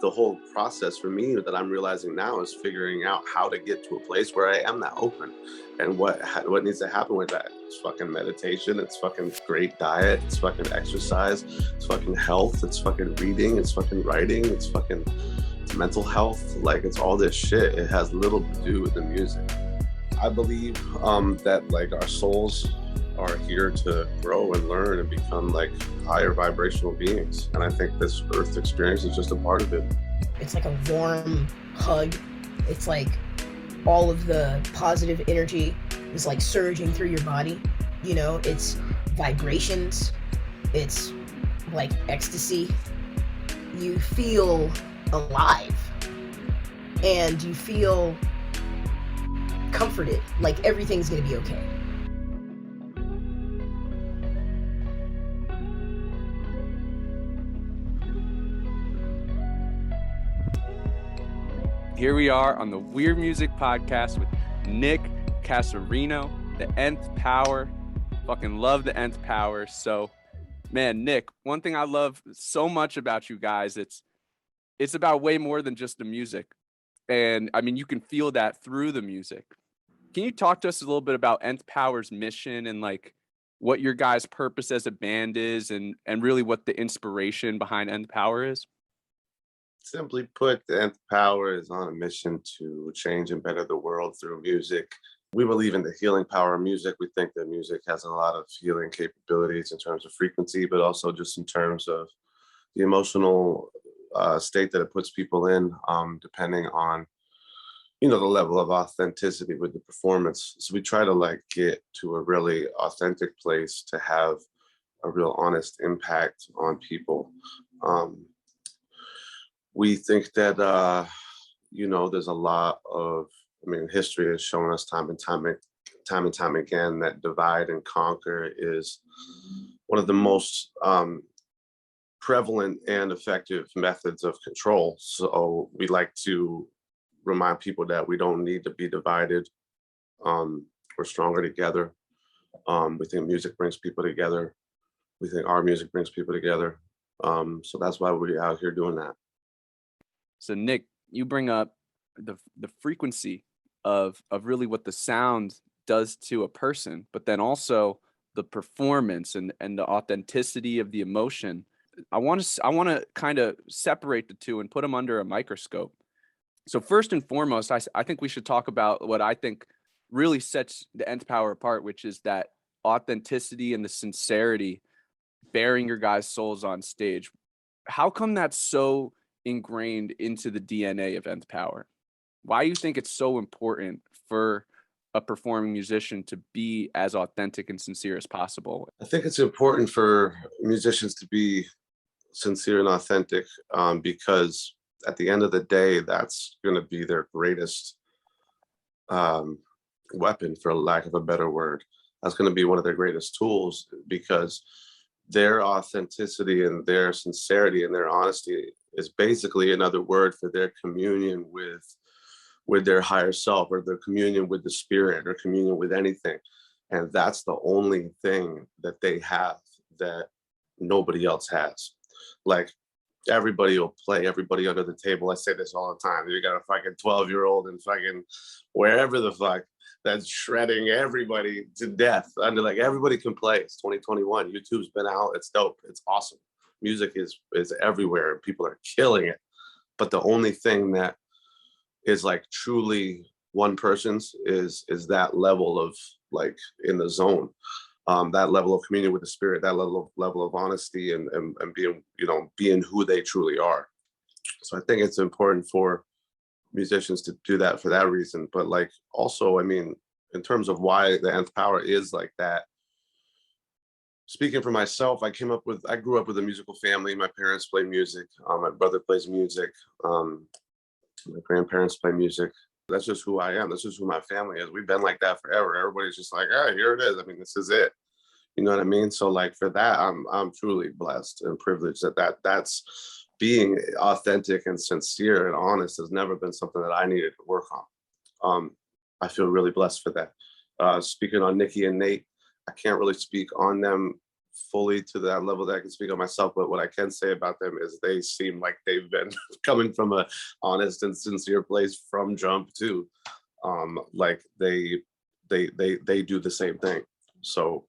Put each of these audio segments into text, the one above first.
the whole process for me that I'm realizing now is figuring out how to get to a place where I am that open, and what needs to happen with that. It's fucking meditation, it's fucking great diet, it's fucking exercise, it's fucking health, it's fucking reading, it's fucking writing, it's mental health. Like, it's all this shit. It has little to do with the music. I believe that like our souls are here to grow and learn and become like higher vibrational beings. And I think this earth experience is just a part of it. It's like a warm hug. It's like all of the positive energy is like surging through your body. You know, it's vibrations. It's like ecstasy. You feel alive and you feel comforted, like everything's gonna be okay. Here we are on the Weird Music Podcast with Nick Cassarino, the Nth Power. Fucking love the Nth Power. So, man, Nick, one thing I love so much about you guys, it's about way more than just the music. And I mean, you can feel that through the music. Can you talk to us a little bit about Nth Power's mission and like what your guys' purpose as a band is, and really what the inspiration behind Nth Power is? Simply put, the Nth Power is on a mission to change and better the world through music. We believe in the healing power of music. We think that music has a lot of healing capabilities in terms of frequency, but also just in terms of the emotional state that it puts people in, depending on, you know, the level of authenticity with the performance. So we try to like get to a really authentic place to have a real honest impact on people. We think that, you know, there's a lot of, I mean, history has shown us time and time again that divide and conquer is one of the most prevalent and effective methods of control. So we like to remind people that we don't need to be divided. We're stronger together. We think music brings people together. We think our music brings people together. So that's why we're out here doing that. So Nick, you bring up the frequency of really what the sound does to a person, but then also the performance and the authenticity of the emotion. I want to kind of separate the two and put them under a microscope. So first and foremost, I think we should talk about what I think really sets the Nth Power apart, which is that authenticity and the sincerity, bearing your guys' souls on stage. How come that's so ingrained into the DNA of Nth Power? Why do you think it's so important for a performing musician to be as authentic and sincere as possible? I think it's important for musicians to be sincere and authentic, because at the end of the day, that's going to be their greatest weapon, for lack of a better word. That's going to be one of their greatest tools, because their authenticity and their sincerity and their honesty is basically another word for their communion with their higher self, or their communion with the spirit, or communion with anything. And that's the only thing that they have that nobody else has. Like, everybody will play everybody under the table. I say this all the time. You got a fucking 12-year-old and fucking wherever the fuck that's shredding everybody to death. Under, like, everybody can play. It's 2021. YouTube's been out. It's dope. It's awesome. Music is everywhere. People are killing it. But the only thing that is like truly one person's is that level of like in the zone. That level of communion with the spirit, that level of honesty and being, you know, being who they truly are. So I think it's important for musicians to do that for that reason. But like, also, I mean, in terms of why the Nth Power is like that, speaking for myself, I grew up with a musical family. My parents play music. My brother plays music. My grandparents play music. That's just who I am. That's just who my family is. We've been like that forever. Everybody's just like, ah, here it is. I mean, this is it. You know what I mean? So like, for that, I'm truly blessed and privileged that's being authentic and sincere and honest has never been something that I needed to work on. I feel really blessed for that. Speaking on Nikki and Nate, I can't really speak on them fully to that level that I can speak on myself, but what I can say about them is they seem like they've been coming from a honest and sincere place from jump too. Like they do the same thing. So,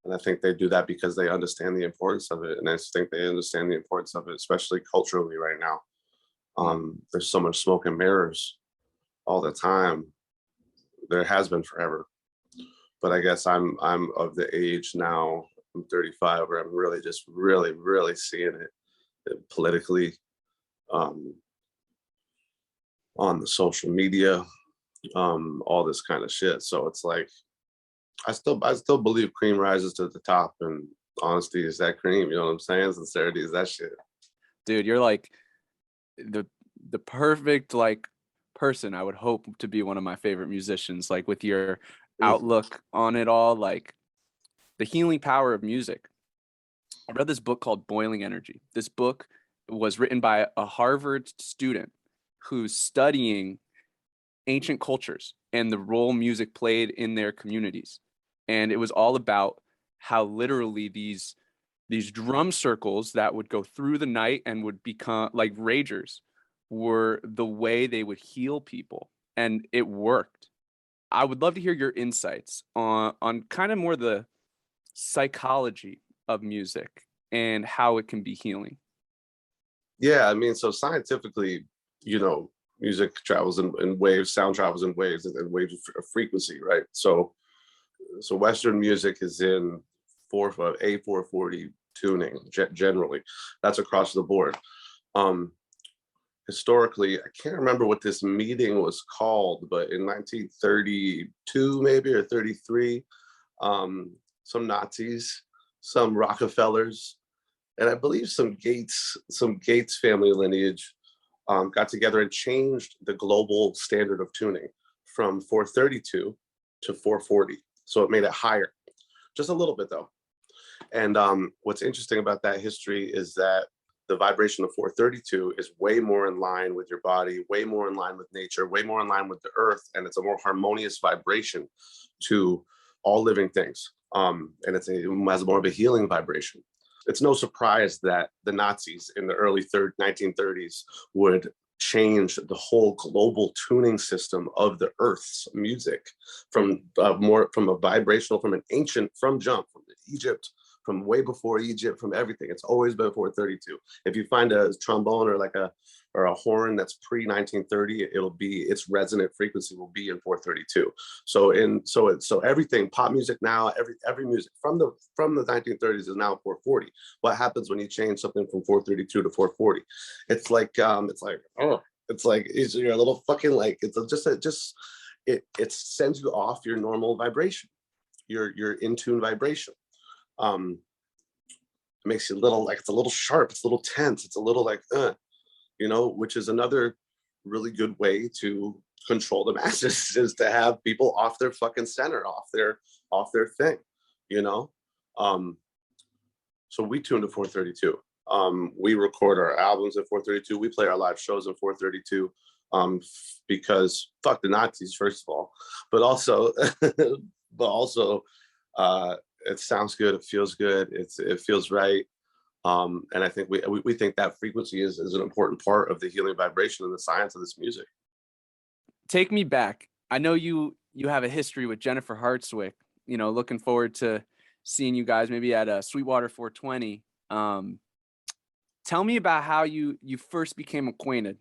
and I think they do that because they understand the importance of it, and I just think they understand the importance of it, especially culturally right now. There's so much smoke and mirrors all the time. There has been forever, but I guess I'm of the age now. I'm 35, where I'm really just really seeing it politically, on the social media, all this kind of shit. So it's like I still believe cream rises to the top, and honesty is that cream. You know what I'm saying? Sincerity is that shit. Dude, you're like the perfect like person I would hope to be one of my favorite musicians, like with your outlook on it all, like the healing power of music. I read this book called Boiling Energy. This book was written by a Harvard student who's studying ancient cultures and the role music played in their communities. And it was all about how literally these drum circles that would go through the night and would become like ragers were the way they would heal people, and it worked. I would love to hear your insights on kind of more the psychology of music and how it can be healing. Yeah, I mean, so scientifically, music travels in waves, sound travels in waves, and waves of frequency, right? So Western music is in A440 tuning generally. That's across the board. Historically, I can't remember what this meeting was called, but in 1932 maybe or 33, some Nazis, some Rockefellers, and I believe some Gates family lineage got together and changed the global standard of tuning from 432 to 440. So it made it higher, just a little bit though. And what's interesting about that history is that the vibration of 432 is way more in line with your body, way more in line with nature, way more in line with the earth, and it's a more harmonious vibration to all living things. And it has more of a healing vibration. It's no surprise that the Nazis in the early 1930s would change the whole global tuning system of the earth's music from a vibrational, from an ancient, from Egypt, from way before Egypt, from everything. It's always been 432. If you find a trombone or a horn that's pre-1930, its resonant frequency will be in 432. So everything, pop music now, every music from the 1930s is now 440. What happens when you change something from 432 to 440? It's like you're a little fucking like, it sends you off your normal vibration, your in tune vibration. It makes you it's a little sharp, it's a little tense, it's a little like, which is another really good way to control the masses, is to have people off their fucking center, off their thing, So we tune to 432. We record our albums at 432. We play our live shows at 432. Because fuck the Nazis, first of all, but also it sounds good, it feels good, it feels right. And I think we think that frequency is an important part of the healing vibration and the science of this music. Take me back. I know you have a history with Jennifer Hartswick. Looking forward to seeing you guys maybe at a Sweetwater 420. Tell me about how you first became acquainted.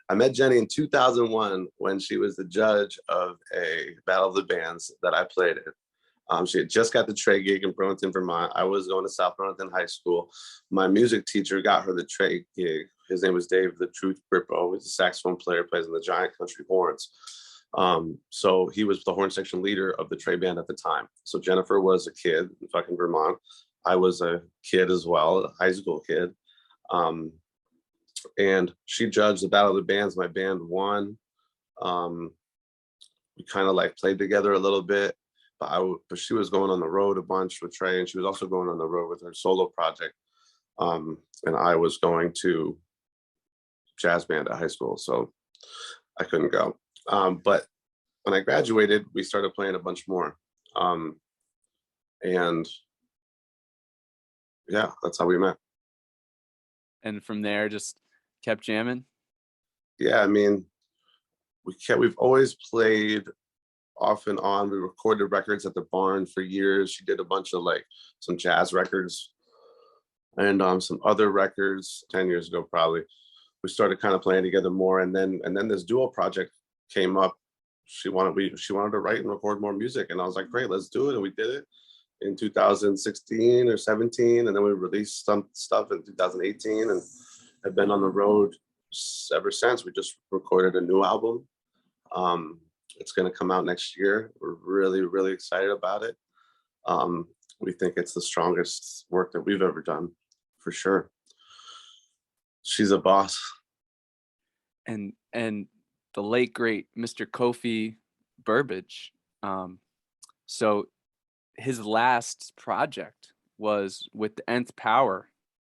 I met Jenny in 2001 when she was the judge of a Battle of the Bands that I played in. She had just got the Trey gig in Burlington, Vermont. I was going to South Burlington High School. My music teacher got her the Trey gig. His name was Dave the Truth Grippo. He's a saxophone player, plays in the Giant Country Horns. So he was the horn section leader of the Trey band at the time. So Jennifer was a kid in fucking Vermont. I was a kid as well, a high school kid. And she judged the Battle of the Bands. My band won. We kind of like played together a little bit. But she was going on the road a bunch with Trey, and she was also going on the road with her solo project. And I was going to jazz band at high school, so I couldn't go. But when I graduated, we started playing a bunch more. And yeah, that's how we met. And from there, just kept jamming. Yeah, I mean, we've always played off and on. We recorded records at the barn for years. She did a bunch of like some jazz records and some other records 10 years ago probably. We started kind of playing together more, and then this duo project came up. She wanted to write and record more music, and I was like, great, let's do it. And we did it in 2016 or 17, and then we released some stuff in 2018 and have been on the road ever since. We just recorded a new album. It's going to come out next year. We're really, really excited about it. We think it's the strongest work that we've ever done, for sure. She's a boss. And the late great Mr. Kofi Burbidge. So his last project was with the Nth Power.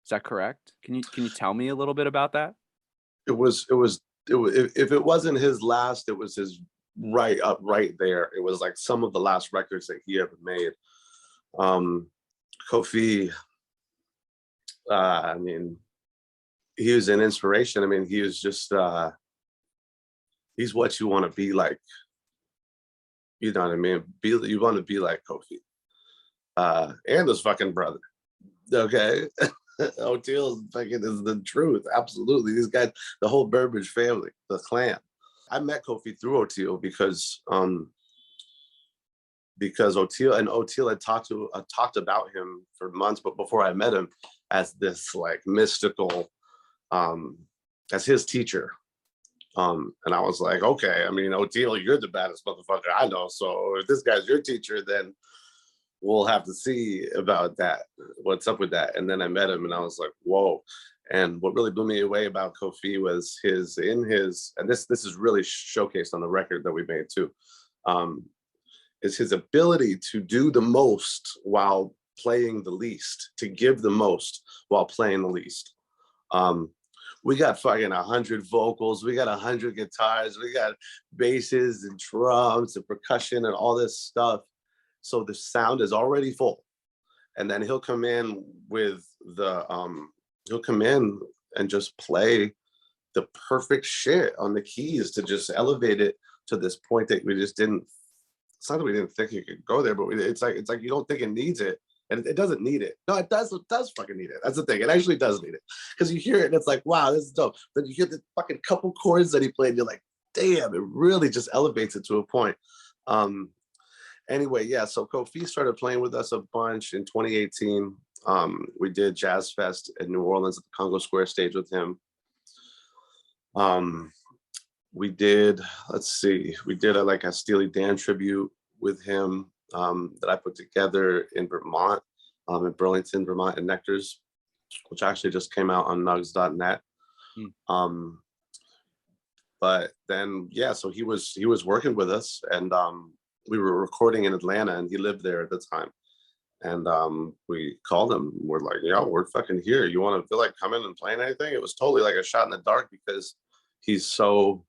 Is that correct? Can you tell me a little bit about that? If it wasn't his last, it was his right there. It was like some of the last records that he ever made. Kofi, I mean, he was an inspiration. I mean, he was just, he's what you want to be like. You know what I mean? You want to be like Kofi. And his fucking brother. Okay. Oteil fucking is the truth. Absolutely. These guys, the whole Burbridge family, the clan. I met Kofi through Oteil because Oteil had talked about him for months, but before I met him, as this like mystical, as his teacher. And I was like, okay, I mean, Oteil, you're the baddest motherfucker I know. So if this guy's your teacher, then we'll have to see about that. What's up with that? And then I met him and I was like, whoa. And what really blew me away about Kofi was and this is really showcased on the record that we made too, is his ability to do the most while playing the least, to give the most while playing the least. We got fucking 100 vocals, we got 100 guitars, we got basses and drums and percussion and all this stuff. So the sound is already full. And then he'll come in and just play the perfect shit on the keys to just elevate it to this point that we just didn't, it's not that we didn't think it could go there, but it's like you don't think it needs it. And it doesn't need it. No, it does fucking need it. That's the thing. It actually does need it. Because you hear it and it's like, wow, this is dope. Then you hear the fucking couple chords that he played and you're like, damn, it really just elevates it to a point. Anyway, yeah, so Kofi started playing with us a bunch in 2018. We did Jazz Fest in New Orleans at the Congo Square stage with him. We did a Steely Dan tribute with him that I put together in Vermont, in Burlington, Vermont, and Nectar's, which actually just came out on nugs.net. But then, yeah, so he was working with us, and we were recording in Atlanta, and he lived there at the time. And we called him. We're like, yeah, we're fucking here. You want to feel like coming and playing anything? It was totally like a shot in the dark because he's so,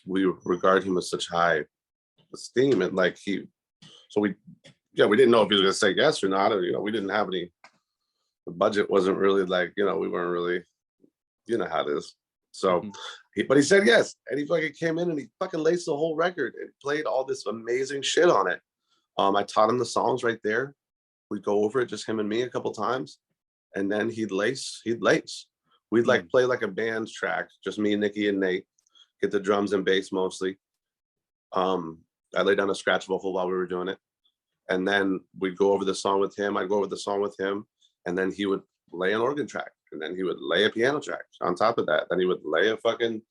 we regard him with such high esteem, and like we didn't know if he was going to say yes or not. Or, we didn't have any, the budget wasn't really like, we weren't really, you know how it is. So, but he said yes, and he fucking came in and he fucking laced the whole record and played all this amazing shit on it. I taught him the songs right there. We'd go over it, just him and me a couple times, and then he'd lace. We'd like play like a band track, just me, Nikki, and Nate, get the drums and bass mostly. I laid down a scratch vocal while we were doing it, and then we'd go over the song with him. I'd go over the song with him, and then he would lay an organ track, and then he would lay a piano track on top of that. Then he would lay a fucking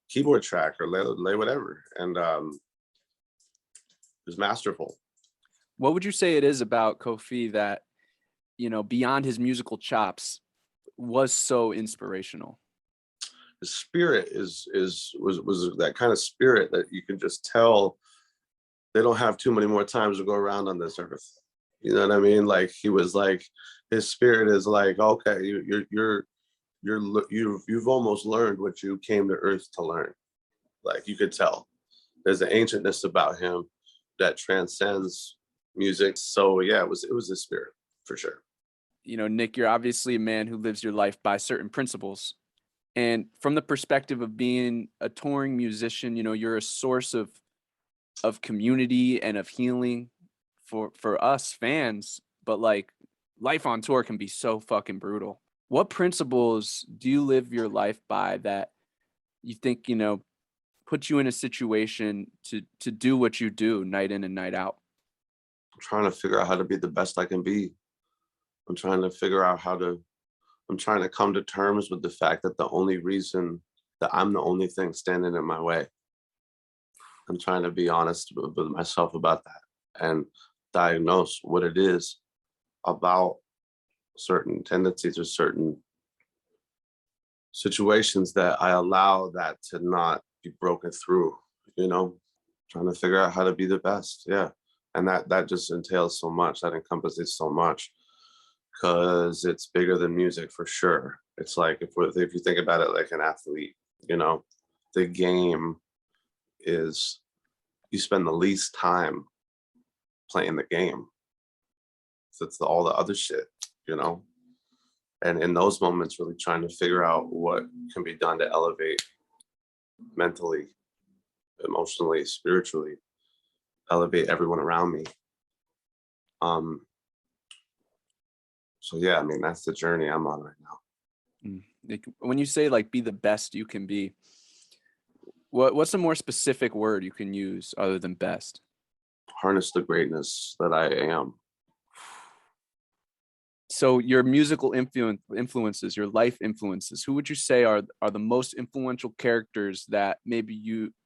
keyboard track or lay whatever, and it was masterful. What would you say it is about Kofi that, beyond his musical chops, was so inspirational? His spirit was that kind of spirit that you can just tell they don't have too many more times to go around on this earth. You know what I mean? Like, he was like, his spirit is like, okay, you've almost learned what you came to earth to learn. Like, you could tell there's an ancientness about him that transcends music. So yeah, it was his spirit. for sure. You know, Nick, you're obviously a man who lives your life by certain principles. And from the perspective of being a touring musician, you know, you're a source of community and of healing for us fans. But like, life on tour can be so fucking brutal. What principles do you live your life by that you think, you know, put you in a situation to do what you do night in and night out? I'm trying to figure out how to be the best I can be. I'm trying to figure out I'm trying to come to terms with the fact that the only reason that I'm the only thing standing in my way. I'm trying to be honest with myself about that and diagnose what it is about certain tendencies or certain situations that I allow that to not be broken through, you know, trying to figure out how to be the best. Yeah. And that just entails so much, that encompasses so much, because it's bigger than music for sure. It's like if you think about it like an athlete, you know, the game is, you spend the least time playing the game. So it's all the other shit, you know? And in those moments, really trying to figure out what can be done to elevate mentally, emotionally, spiritually, elevate everyone around me. So yeah, I mean, that's the journey I'm on right now. Like, when you say like be the best you can be, what's a more specific word you can use other than best? Harness the greatness that I am. So your musical influences, your life influences, who would you say are the most influential characters that maybe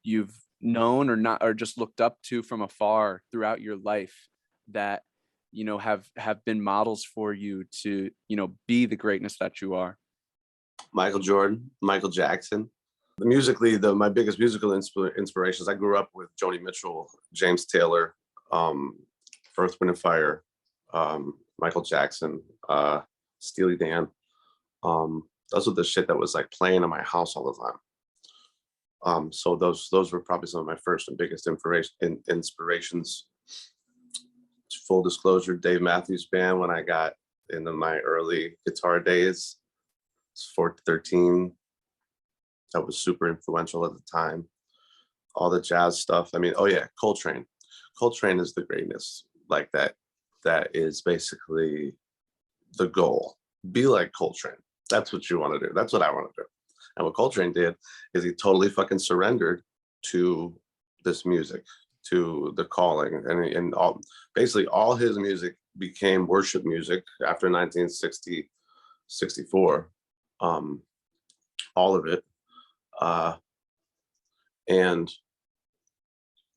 you've known or not, or just looked up to from afar throughout your life that, you know, have been models for you to, you know, be the greatness that you are? Michael Jordan, Michael Jackson. Musically, my biggest musical inspirations, I grew up with Joni Mitchell, James Taylor, Earth, Wind and Fire, Michael Jackson, Steely Dan. Those are the shit that was like playing in my house all the time. So those were probably some of my first and biggest inspirations. Full disclosure, Dave Matthews Band, when I got into my early guitar days, 4 to 13, that was super influential at the time. All the jazz stuff. I mean, oh yeah, Coltrane. Coltrane is the greatness. Like that is basically the goal. Be like Coltrane. That's what you want to do. That's what I want to do. And what Coltrane did is he totally fucking surrendered to this music, to the calling, and basically all his music became worship music after 1960, 64. All of it. And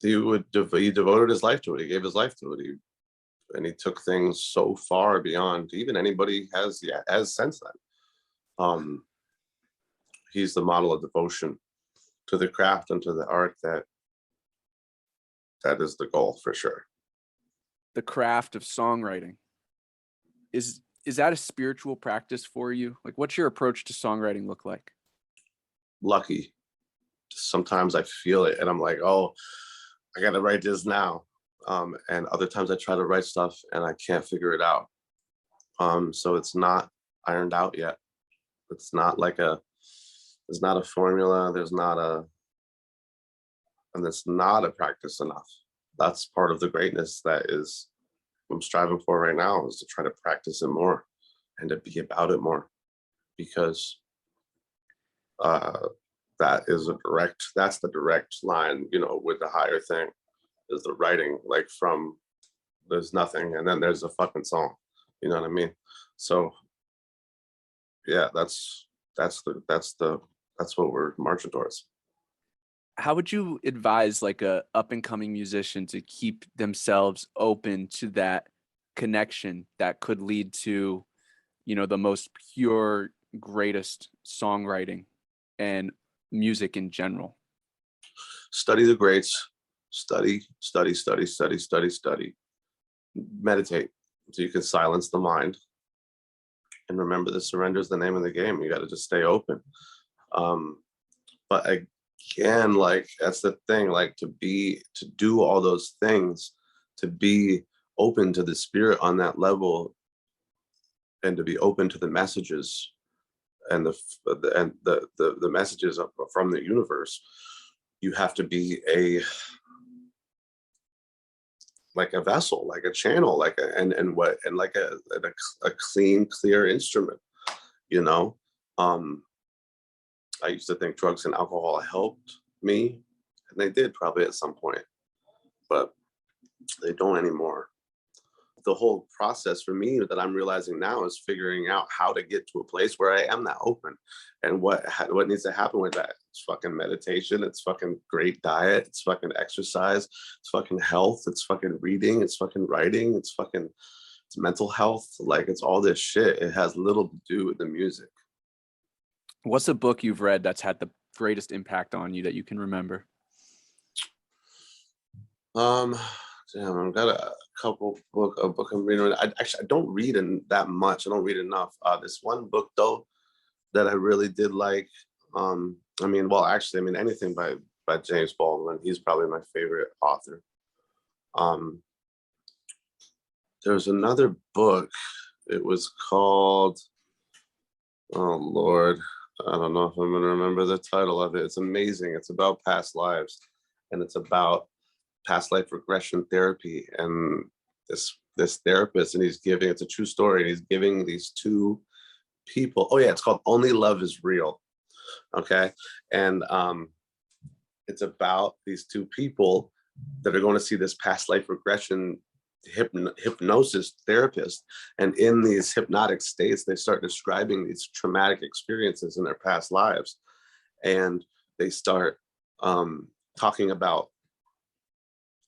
he devoted his life to it. He gave his life to it. And he took things so far beyond even anybody has since then. He's the model of devotion to the craft and to the art that is the goal for sure. The craft of songwriting. Is that a spiritual practice for you? Like, what's your approach to songwriting look like? Lucky. Sometimes I feel it and I'm like, oh, I gotta write this now. And other times I try to write stuff and I can't figure it out. So it's not ironed out yet. It's not like there's not a formula, and it's not a practice enough. That's part of the greatness that is I'm striving for right now, is to try to practice it more and to be about it more, because that's the direct line, you know, with the higher thing is the writing, like from there's nothing and then there's a fucking song, you know what I mean? So yeah, that's what we're marching towards. How would you advise like a up and coming musician to keep themselves open to that connection that could lead to, you know, the most pure, greatest songwriting and music in general? Study the greats. Study. Meditate so you can silence the mind. And remember, the surrender is the name of the game. You got to just stay open. But again, like, that's the thing, like, to do all those things, to be open to the spirit on that level, and to be open to the messages and the messages from the universe, you have to be like a vessel, like a channel, like a clean, clear instrument, you know. I used to think drugs and alcohol helped me, and they did probably at some point, but they don't anymore. The whole process for me that I'm realizing now is figuring out how to get to a place where I am that open, and what needs to happen with that. It's fucking meditation, it's fucking great diet, it's fucking exercise, it's fucking health, it's fucking reading, it's fucking writing, it's mental health. Like, it's all this shit. It has little to do with the music. What's a book you've read that's had the greatest impact on you that you can remember? I've got a couple book I'm reading. I don't read that much. I don't read enough. This one book though that I really did like. Anything by James Baldwin. He's probably my favorite author. There's another book. It was called, oh Lord, I don't know if I'm gonna remember the title of it. It's amazing. It's about past lives, and it's about past life regression therapy. And this therapist, and it's a true story, and he's giving these two people, it's called Only Love Is Real. Okay. And it's about these two people that are going to see this past life regression hypnosis therapist, and in these hypnotic states they start describing these traumatic experiences in their past lives, and they start talking about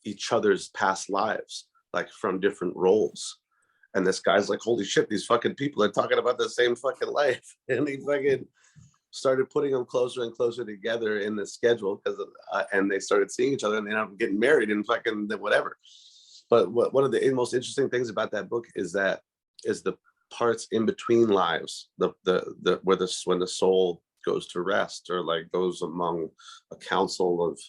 each other's past lives, like from different roles. And this guy's like, holy shit, these fucking people are talking about the same fucking life. And he fucking started putting them closer and closer together in the schedule, and they started seeing each other, and they ended up getting married and fucking whatever. But one of the most interesting things about that book is the parts in between lives, when the soul goes to rest, or like goes among a council of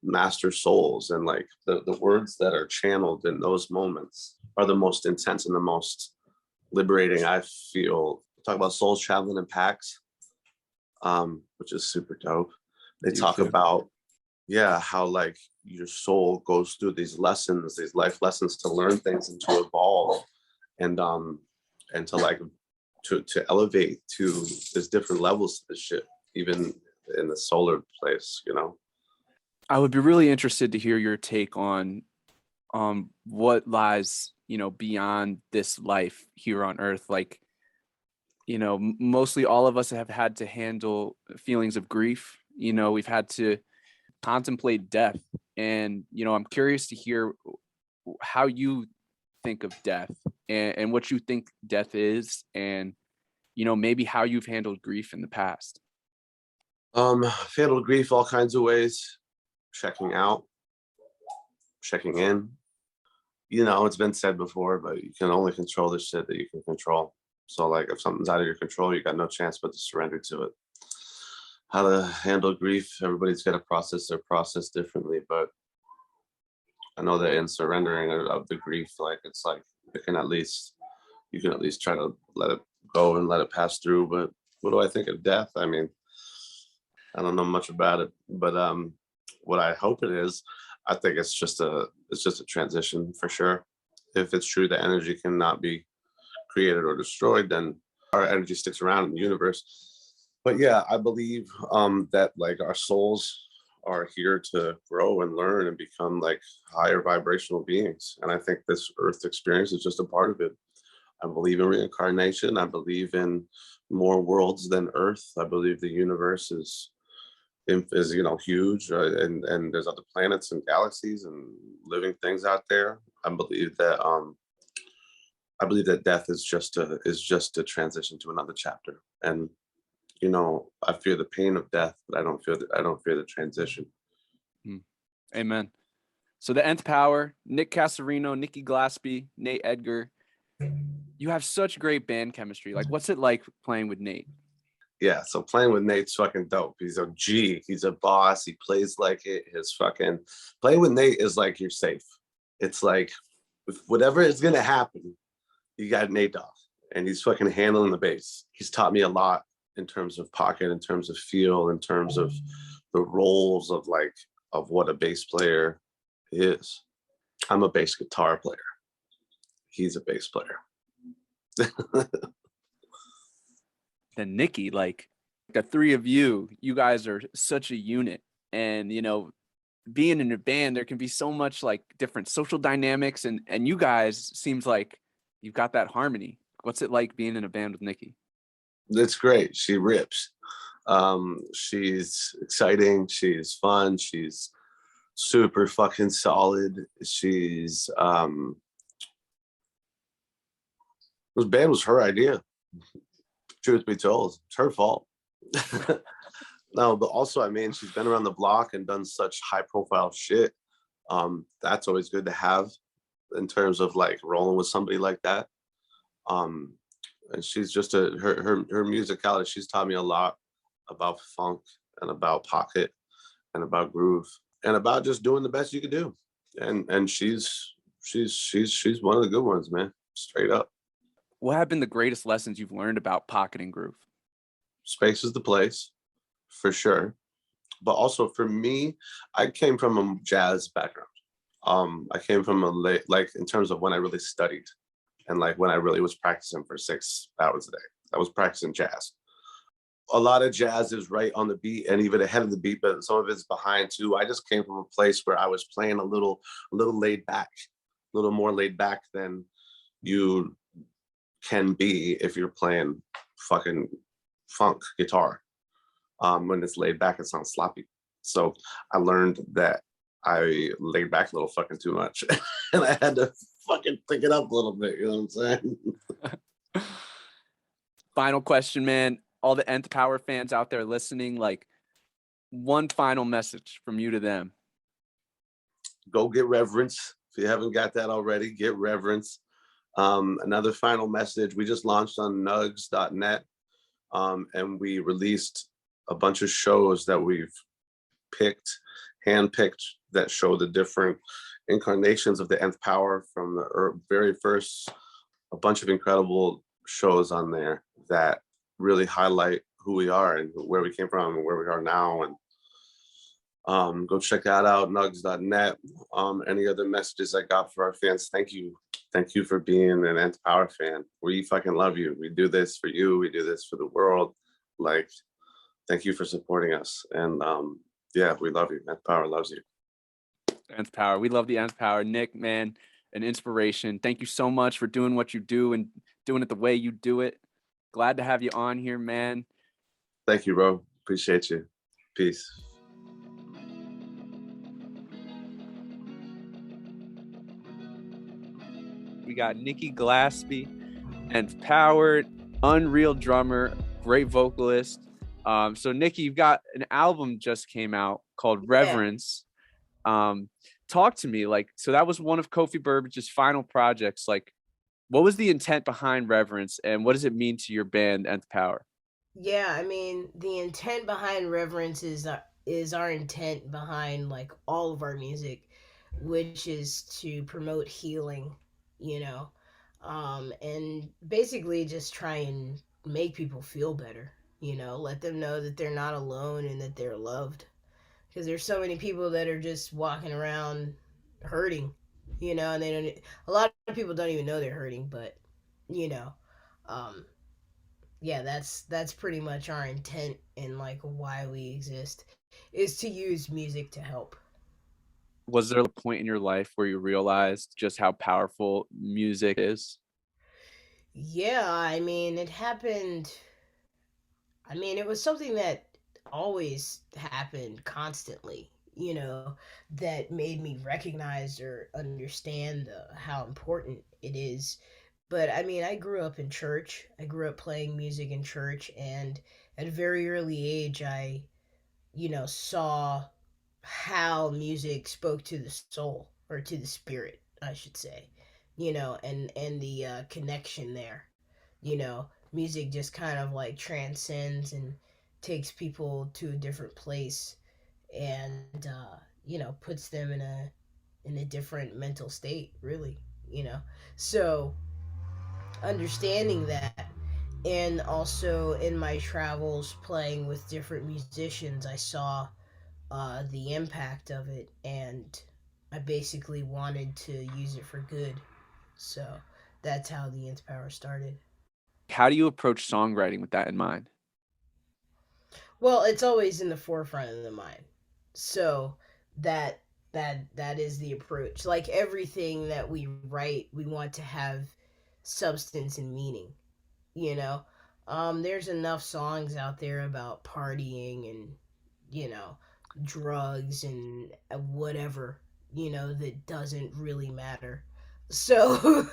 master souls, and like the words that are channeled in those moments are the most intense and the most liberating, I feel. Talk about souls traveling in packs, which is super dope. They talk about how like your soul goes through these lessons, these life lessons, to learn things and to evolve, and to like to elevate to there's different levels to this shit, even in the solar place, you know. I would be really interested to hear your take on what lies, beyond this life here on Earth. Like, mostly all of us have had to handle feelings of grief. We've had to contemplate death, and I'm curious to hear how you think of death, and what you think death is, and maybe how you've handled grief in the past. I've handled grief all kinds of ways. Checking out, checking in. It's been said before, but you can only control the shit that you can control. So like, if something's out of your control, you got no chance but to surrender to it. How to handle grief, everybody's got to process their process differently, but I know that in surrendering of the grief, like, it's like you can at least try to let it go and let it pass through. But what do I think of death? I mean, I don't know much about it, but what I hope it is, I think it's just a transition for sure. If it's true that energy cannot be created or destroyed, then our energy sticks around in the universe. But yeah, I believe that like our souls are here to grow and learn and become like higher vibrational beings. And I think this Earth experience is just a part of it. I believe in reincarnation. I believe in more worlds than Earth. I believe the universe is huge, and there's other planets and galaxies and living things out there. I believe that death is just a transition to another chapter. And I fear the pain of death, but I don't fear the transition. Amen. So the Nth Power, Nick Cassarino, Nikki Glaspie, Nate Edgar. You have such great band chemistry. Like, what's it like playing with Nate? Yeah, so playing with Nate's fucking dope. He's a G. He's a boss. He plays like it. Playing with Nate is like you're safe. It's like, whatever is gonna happen, you got Nate off. and he's fucking handling the bass. He's taught me a lot in terms of pocket, in terms of feel, in terms of the roles of like of what a bass player is. I'm a bass guitar player. He's a bass player. Then Nikki, like the three of you guys are such a unit. And, you know, being in a band, there can be so much like different social dynamics, and you guys seems like you've got that harmony. What's it like being in a band with Nikki? It's great. She rips. She's exciting. She's fun. She's super fucking solid. She's this band was her idea. Truth be told, it's her fault. No, but also, I mean, she's been around the block and done such high profile shit. That's always good to have in terms of like rolling with somebody like that. And she's just her musicality. She's taught me a lot about funk and about pocket and about groove and about just doing the best you can do. And she's one of the good ones, man. Straight up. What have been the greatest lessons you've learned about pocket and groove? Space is the place, for sure. But also for me, I came from a jazz background. I came from like in terms of when I really studied and like when I really was practicing for 6 hours a day. I was practicing jazz. A lot of jazz is right on the beat and even ahead of the beat, but some of it's behind too. I just came from a place where I was playing a little laid back, a little more laid back than you can be if you're playing fucking funk guitar. When it's laid back, it sounds sloppy. So I learned that I laid back a little fucking too much and I had to fucking pick it up a little bit, you know what I'm saying? Final question, man. All the Nth Power fans out there listening, like one final message from you to them. Go get Reverence. If you haven't got that already, get Reverence. Another final message, we just launched on nugs.net and we released a bunch of shows that we've handpicked that show the different incarnations of the Nth Power from the very first, a bunch of incredible shows on there that really highlight who we are and where we came from and where we are now. And go check that out, nugs.net. Any other messages I got for our fans? Thank you. Thank you for being an Nth Power fan. We fucking love you. We do this for you. We do this for the world. Like, thank you for supporting us. And yeah, we love you. Nth Power loves you. Nth Power. We love the Nth Power. Nick, man, an inspiration. Thank you so much for doing what you do and doing it the way you do it. Glad to have you on here, man. Thank you, bro. Appreciate you. Peace. We got Nikki Glaspie, Nth Power, unreal drummer, great vocalist. So Nikki, you've got an album just came out called Reverence. Talk to me, like, so that was one of Kofi Burbidge's final projects. Like, what was the intent behind Reverence and what does it mean to your band, Nth Power? Yeah, I mean, the intent behind Reverence is our intent behind like all of our music, which is to promote healing, you know, and basically just try and make people feel better, you know, let them know that they're not alone and that they're loved. Because there's so many people that are just walking around hurting, you know, and they don't. A lot of people don't even know they're hurting, but you know, um, yeah, that's pretty much our intent and like why we exist is to use music to help. Was there a point in your life where you realized just how powerful music is? Yeah, I mean, it happened. I mean, it was something that always happened constantly, you know, that made me recognize or understand how important it is. But I mean, I grew up in church. I grew up playing music in church, and at a very early age, I, you know, saw how music spoke to the soul or to the spirit, I should say, you know, and the connection there, you know, music just kind of like transcends and takes people to a different place and you know, puts them in a different mental state, really, you know. So understanding that, and also in my travels playing with different musicians, I saw the impact of it, and I basically wanted to use it for good. So that's how the Nth Power started. How do you approach songwriting with that in mind? Well, it's always in the forefront of the mind. So that that is the approach. Like everything that we write, we want to have substance and meaning, you know. There's enough songs out there about partying and, you know, drugs and whatever, that doesn't really matter. So,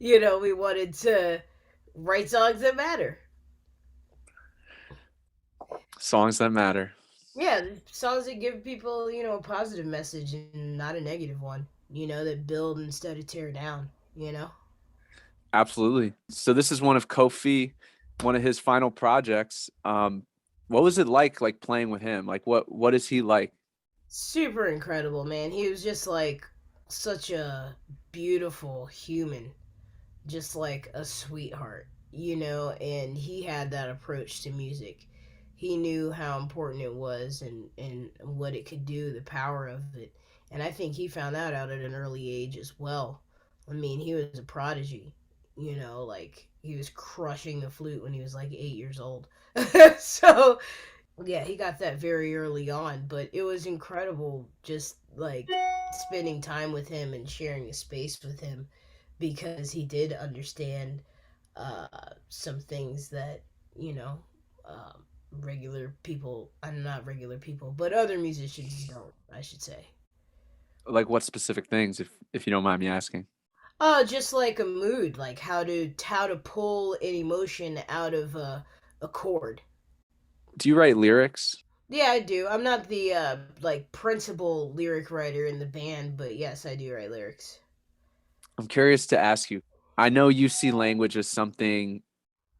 we wanted to write songs that matter. Songs that matter. Yeah, songs that give people, a positive message and not a negative one, that build instead of tear down. Absolutely. So this is one of Kofi, one of his final projects. What was it like playing with him? Like what is he like? Super incredible, man. He was just like such a beautiful human, just like a sweetheart, and he had that approach to music. He knew how important it was and what it could do, the power of it. And I think he found that out at an early age as well. I mean, he was a prodigy, like he was crushing the flute when he was like 8 years old. So yeah, he got that very early on, but it was incredible just like spending time with him and sharing a space with him because he did understand some things that, you know, regular people, I'm not regular people, but other musicians don't, I should say. Like what specific things, if you don't mind me asking? Just like a mood, like how to pull an emotion out of a chord. Do you write lyrics? Yeah, I do. I'm not the like principal lyric writer in the band, but yes, I do write lyrics. I'm curious to ask you. I know you see language as something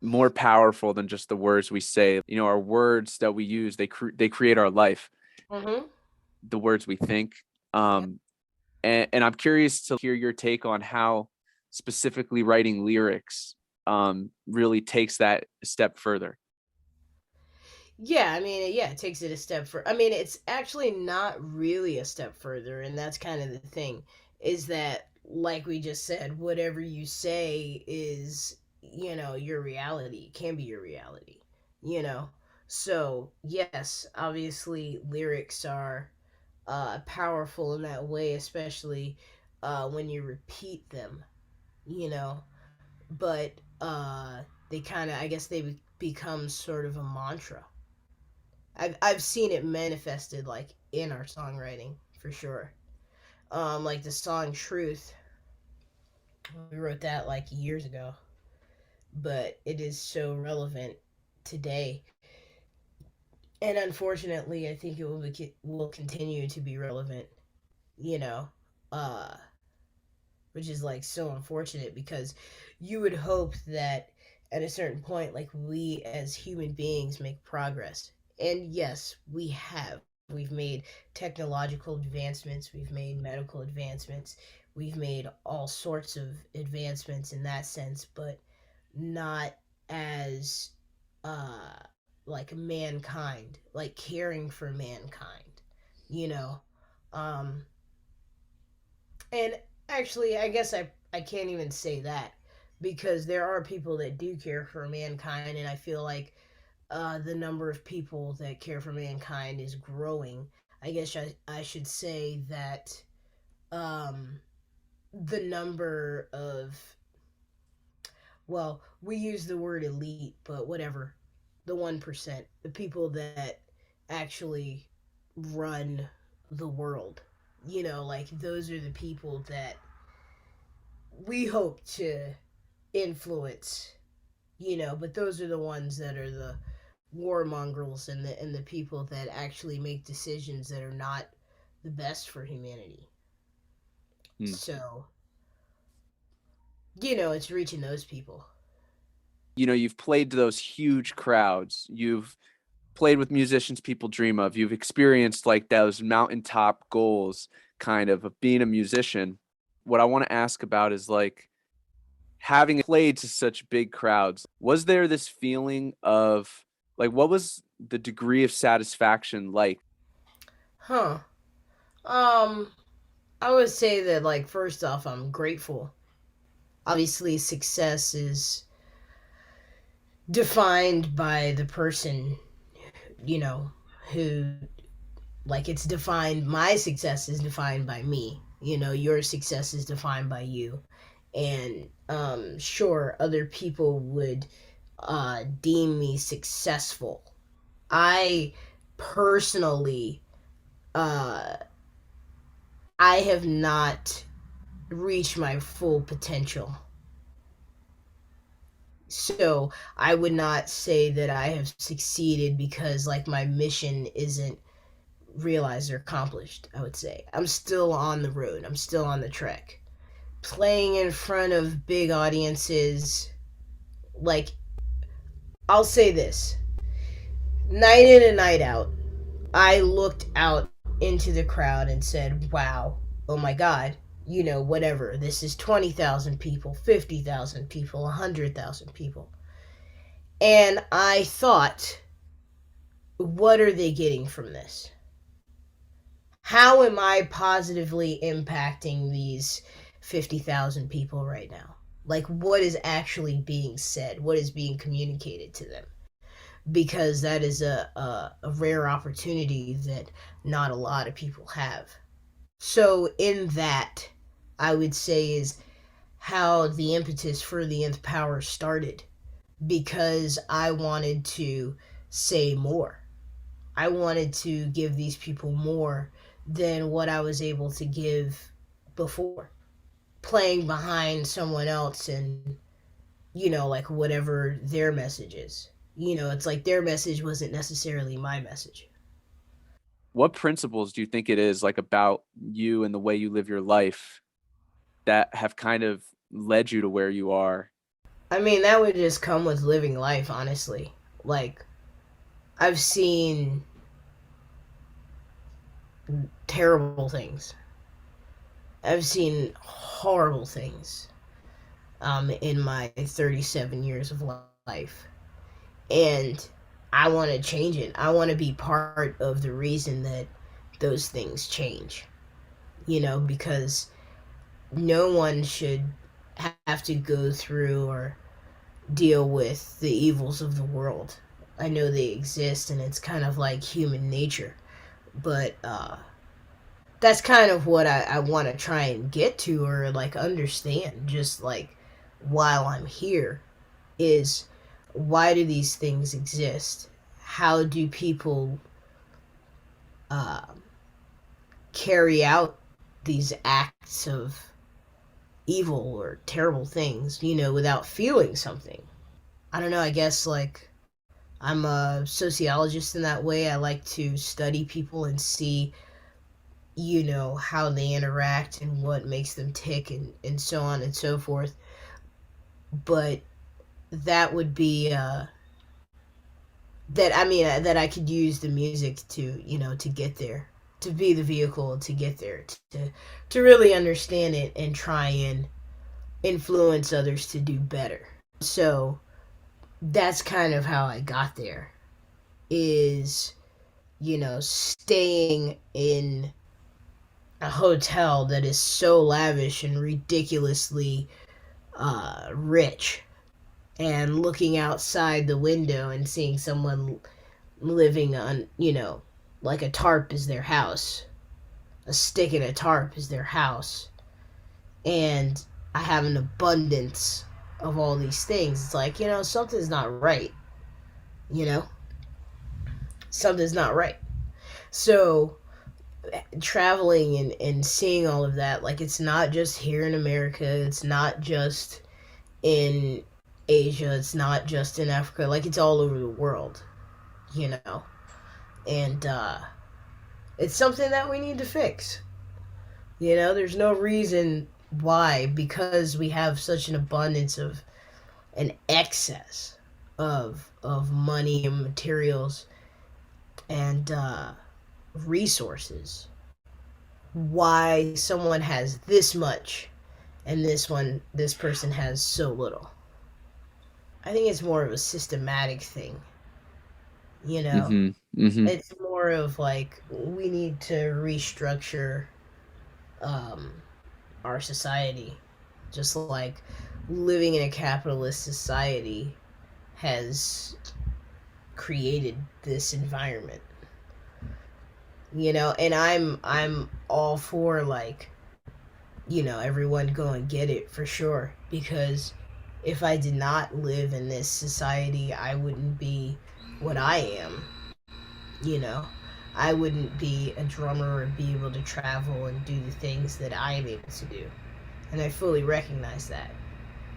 more powerful than just the words we say. You know, our words that we use, they create our life, Mhm. the words we think. Yep. Um, and I'm curious to hear your take on how specifically writing lyrics really takes that a step further. Yeah, I mean, yeah, it takes it a step for. I mean, it's actually not really a step further, and that's kind of the thing, is that like we just said, whatever you say is, your reality. Can be your reality, you know. So yes, obviously, lyrics are powerful in that way, especially when you repeat them, you know. But they kind of, I guess, become sort of a mantra. I've seen it manifested like in our songwriting for sure. Like the song "Truth," we wrote that like years ago, but it is so relevant today. And unfortunately, I think it will continue to be relevant. You know, uh, which is like so unfortunate because you would hope that at a certain point, like we as human beings make progress. And yes, we have. We've made technological advancements, we've made medical advancements, we've made all sorts of advancements in that sense, but not as uh like mankind, like caring for mankind, you know. Um and actually, I guess I can't even say that because there are people that do care for mankind, and I feel like the number of people that care for mankind is growing. I guess I should say that um, the number of, well, we use the word elite, but whatever, the 1%, the people that actually run the world, like those are the people that we hope to influence, but those are the ones that are the warmongers and the people that actually make decisions that are not the best for humanity. Hmm. So, it's reaching those people. You know, you've played to those huge crowds. You've played with musicians people dream of. You've experienced like those mountaintop goals kind of being a musician. What I want to ask about is like having played to such big crowds, was there this feeling of like, what was the degree of satisfaction like? Huh. Um, I would say that, like, first off, I'm grateful. Obviously, success is defined by the person, you know, who, like, it's defined, my success is defined by me. Your success is defined by you. And, sure, other people would deem me successful. I personally, uh, I have not reached my full potential. So I would not say that I have succeeded because, like, my mission isn't realized or accomplished. I would say I'm still on the road. I'm still on the trek. Playing in front of big audiences, like, I'll say this: night in and night out, I looked out into the crowd and said, "Wow, oh my God." Whatever. This is 20,000 people, 50,000 people, 100,000 people. And I thought, what are they getting from this? How am I positively impacting these 50,000 people right now? Like, what is actually being said? What is being communicated to them? Because that is a rare opportunity that not a lot of people have. So, in that, I would say is how the impetus for the Nth Power started, because I wanted to say more. I wanted to give these people more than what I was able to give before, playing behind someone else and, like, whatever their message is. It's like their message wasn't necessarily my message. What principles do you think it is like about you and the way you live your life that have kind of led you to where you are? I mean, that would just come with living life, honestly. Like, I've seen terrible things. I've seen horrible things in my 37 years of life. And I want to change it. I want to be part of the reason that those things change. Because no one should have to go through or deal with the evils of the world. I know they exist and it's kind of like human nature. But that's kind of what I want to try and get to, or like understand, just like while I'm here, is why do these things exist? How do people uh, carry out these acts of evil or terrible things, without feeling something? I don't know, I guess, like, I'm a sociologist in that way. I like to study people and see, how they interact and what makes them tick, and so on and so forth. But that would be, that I could use the music to, to get there, to be the vehicle to get there, to really understand it and try and influence others to do better. So that's kind of how I got there, is, staying in a hotel that is so lavish and ridiculously rich, and looking outside the window and seeing someone living on, like a tarp is their house, a stick in a tarp is their house, and I have an abundance of all these things. It's like, something's not right, you know? Something's not right. So, traveling and seeing all of that, like, it's not just here in America, it's not just in Asia, it's not just in Africa, like, it's all over the world, and it's something that we need to fix. There's no reason why, because we have such an abundance of an excess of money and materials and resources, why someone has this much and this person has so little. I think it's more of a systematic thing, you know. Mm-hmm. Mm-hmm. It's more of like we need to restructure um, our society, just like living in a capitalist society has created this environment, you know. And I'm all for, like, you know, everyone go and get it for sure, because if I did not live in this society, I wouldn't be what I am, you know. I wouldn't be a drummer or be able to travel and do the things that I am able to do, and I fully recognize that.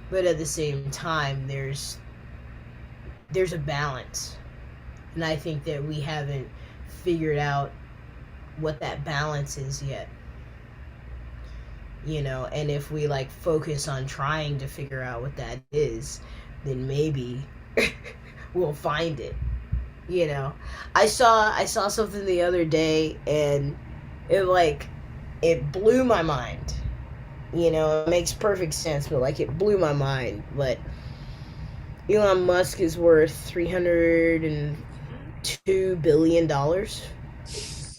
But at the same time, there's a balance, and I think that we haven't figured out what that balance is yet, you know. And if we like focus on trying to figure out what that is, then maybe we'll find it, you know. I saw something the other day, and it like it blew my mind, you know. It makes perfect sense, but like it blew my mind. But Elon Musk is worth $302 billion,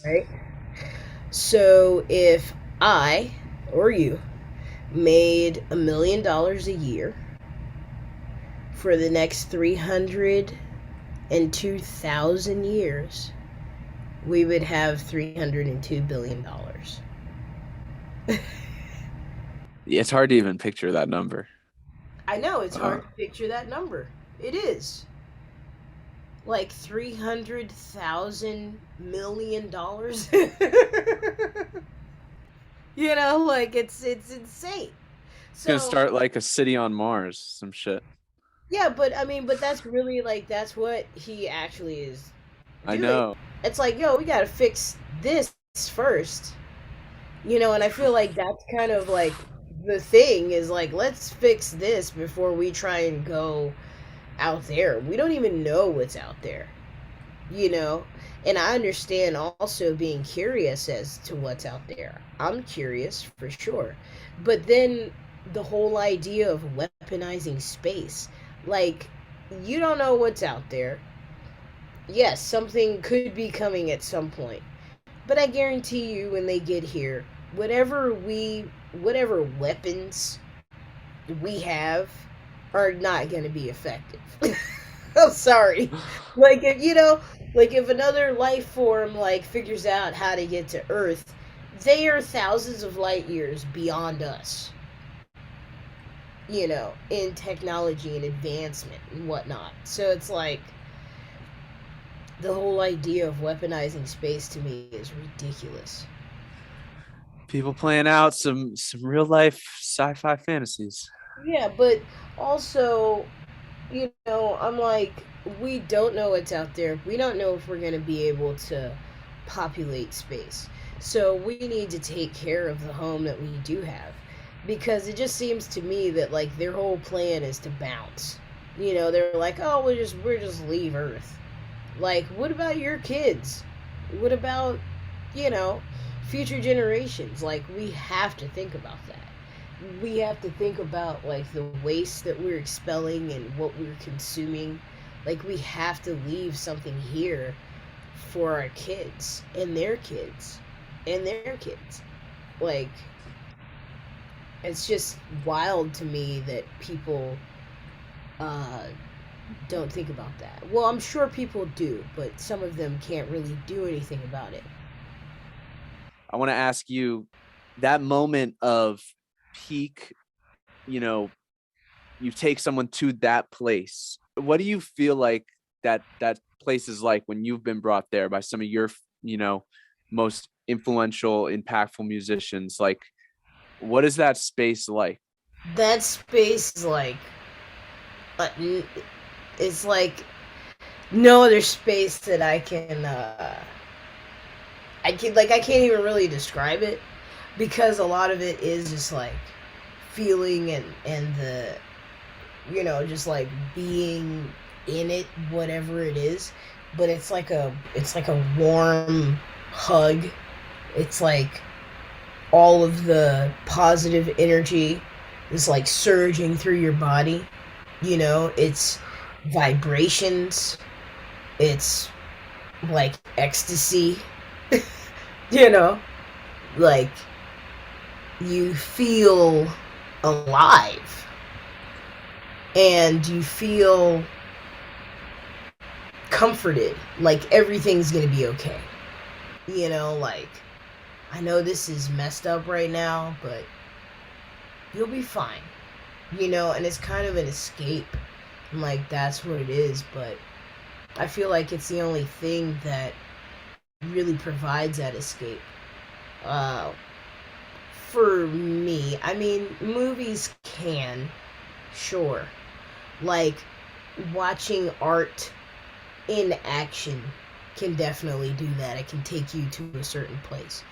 right? So if I or you made $1 million a year for the next 302,000 years, we would have $302 billion. It's hard to even picture that number. I know it's hard to picture that number. It is like $300,000 million. You know, like it's insane. It's gonna start like a city on Mars, some shit. Yeah, but I mean, but that's really like that's what he actually is I doing. know. It's like, yo, we gotta fix this first, you know. And I feel like that's kind of like the thing is like, let's fix this before we try and go out there. We don't even know what's out there, you know. And I understand also being curious as to what's out there. I'm curious for sure. But then the whole idea of weaponizing space, like, you don't know what's out there. Yes, something could be coming at some point. But I guarantee you when they get here, whatever weapons we have are not going to be effective. I'm sorry. Like, if you know, like if another life form like figures out how to get to Earth, they are thousands of light years beyond us, you know, in technology and advancement and whatnot. So it's like the whole idea of weaponizing space to me is ridiculous. People playing out some real life sci-fi fantasies. Yeah, but also, you know, I'm like, we don't know what's out there. We don't know if we're going to be able to populate space. So we need to take care of the home that we do have. Because it just seems to me that like their whole plan is to bounce. You know, they're like, oh, we're just leave Earth. Like, what about your kids? What about, you know, future generations? Like, we have to think about that. We have to think about like the waste that we're expelling and what we're consuming. Like, we have to leave something here for our kids and their kids and their kids. Like, it's just wild to me that people don't think about that. Well, I'm sure people do, but some of them can't really do anything about it. I want to ask you that moment of peak, you know, you take someone to that place. What do you feel like that place is like when you've been brought there by some of your, you know, most influential, impactful musicians? Like, what is that space like? That space is like, it's like no other space that I can't even really describe it, because a lot of it is just like feeling and the, you know, just like being in it, whatever it is. But it's like a warm hug. It's like all of the positive energy is like surging through your body. You know, it's vibrations, it's like ecstasy, you know, like you feel alive and you feel comforted, like everything's gonna be okay. You know, like, I know this is messed up right now, but you'll be fine. You know, and it's kind of an escape. And like, that's what it is, but I feel like it's the only thing that really provides that escape. Uh, for me, I mean, movies can, sure. Like, watching art in action can definitely do that. It can take you to a certain place.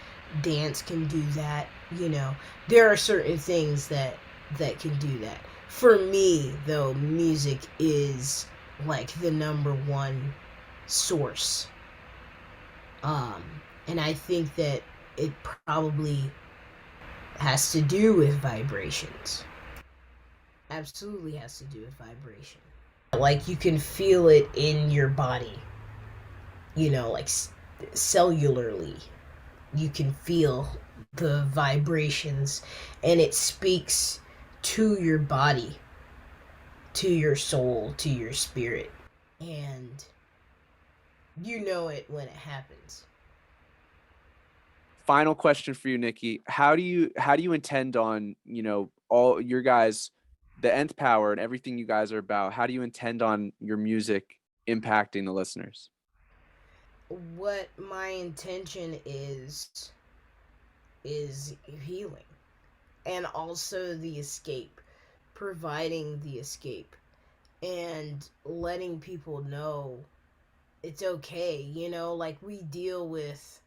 Dance can do that, you know. There are certain things that can do that. For me, though, music is like the number one source. Um and I think that it probably has to do with vibrations. Absolutely has to do with vibration. Like you can feel it in your body, you know, like cellularly. You can feel the vibrations and it speaks to your body, to your soul, to your spirit. And you know it when it happens. Final question for you, Nikki. How do you intend on, you know, all your guys, the Nth Power and everything you guys are about, how do you intend on your music impacting the listeners? What my intention is healing and also the escape, providing the escape and letting people know it's okay, you know, like we deal with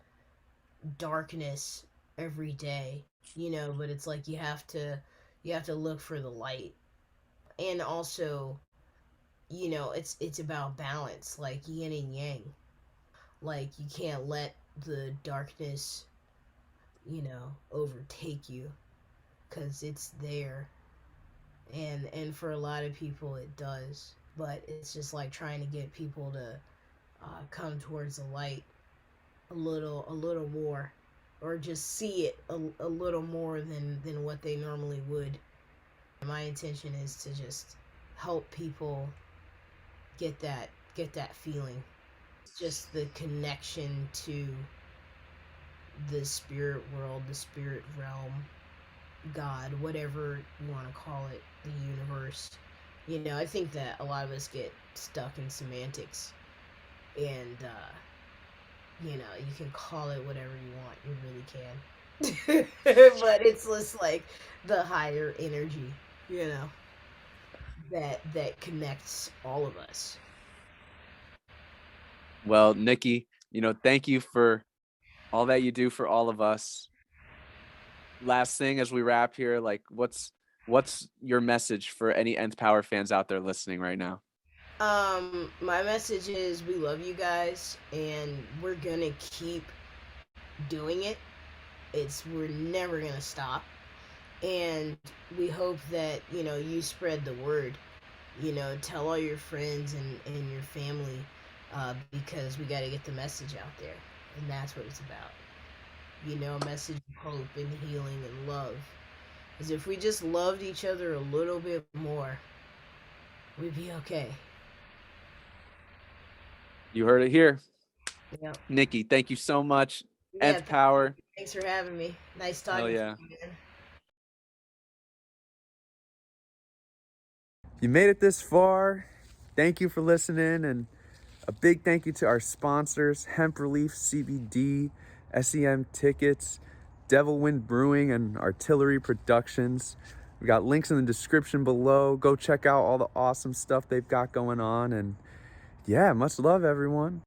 darkness every day, you know, but it's like you have to look for the light. And also, you know, it's about balance, like yin and yang. Like you can't let the darkness, you know, overtake you cuz it's there. And for a lot of people it does, but it's just like trying to get people to come towards the light a little more, or just see it a little more than what they normally would. My intention is to just help people get that feeling, just the connection to the spirit world, the spirit realm, God, whatever you want to call it, the universe. You know, I think that a lot of us get stuck in semantics, and you know, you can call it whatever you want, you really can. But it's just like the higher energy, you know, that connects all of us. Well, Nikki, you know, thank you for all that you do for all of us. Last thing as we wrap here, like what's your message for any Nth Power fans out there listening right now? My message is we love you guys and we're gonna keep doing it. We're never gonna stop. And we hope that, you know, you spread the word. You know, tell all your friends and your family, because we gotta get the message out there. And that's what it's about. You know, a message of hope and healing and love. Because if we just loved each other a little bit more, we'd be okay. You heard it here. Yeah. Nikki, thank you so much. Yeah. Nth Power. Thanks for having me. Nice Hell talking yeah. to you, man. You made it this far. Thank you for listening, and a big thank you to our sponsors, Hemp Relief CBD, SEM Tickets, Devil Wind Brewing, and Artillery Productions. We got links in the description below. Go check out all the awesome stuff they've got going on, and yeah, much love, everyone.